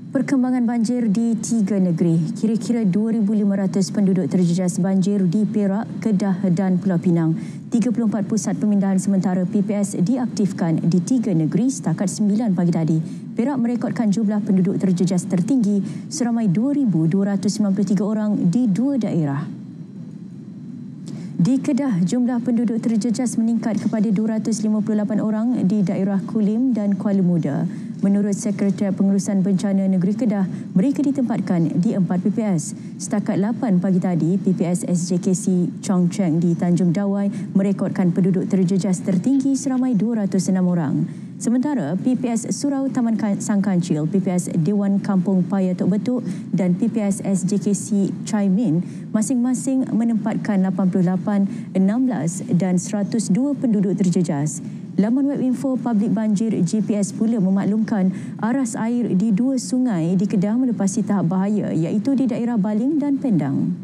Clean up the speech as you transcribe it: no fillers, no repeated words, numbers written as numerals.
Perkembangan banjir di 3 negeri. Kira-kira 2,500 penduduk terjejas banjir di Perak, Kedah dan Pulau Pinang. 34 pusat pemindahan sementara PPS diaktifkan di 3 negeri setakat 9 pagi tadi. Perak merekodkan jumlah penduduk terjejas tertinggi seramai 2,293 orang di 2 daerah. Di Kedah, jumlah penduduk terjejas meningkat kepada 258 orang di daerah Kulim dan Kuala Muda. Menurut Sekretariat Pengurusan Bencana Negeri Kedah, mereka ditempatkan di 4 PPS. Setakat 8 pagi tadi, PPS SJKC Chong Cheng di Tanjung Dawai merekodkan penduduk terjejas tertinggi seramai 206 orang. Sementara PPS Surau Taman Sang Kancil, PPS Dewan Kampung Paya Tok Betuk dan PPS SJKC Chai Min masing-masing menempatkan 88, 16 dan 102 penduduk terjejas. Laman web info Public Banjir GPS pula memaklumkan aras air di 2 sungai di Kedah melepasi tahap bahaya iaitu di daerah Baling dan Pendang.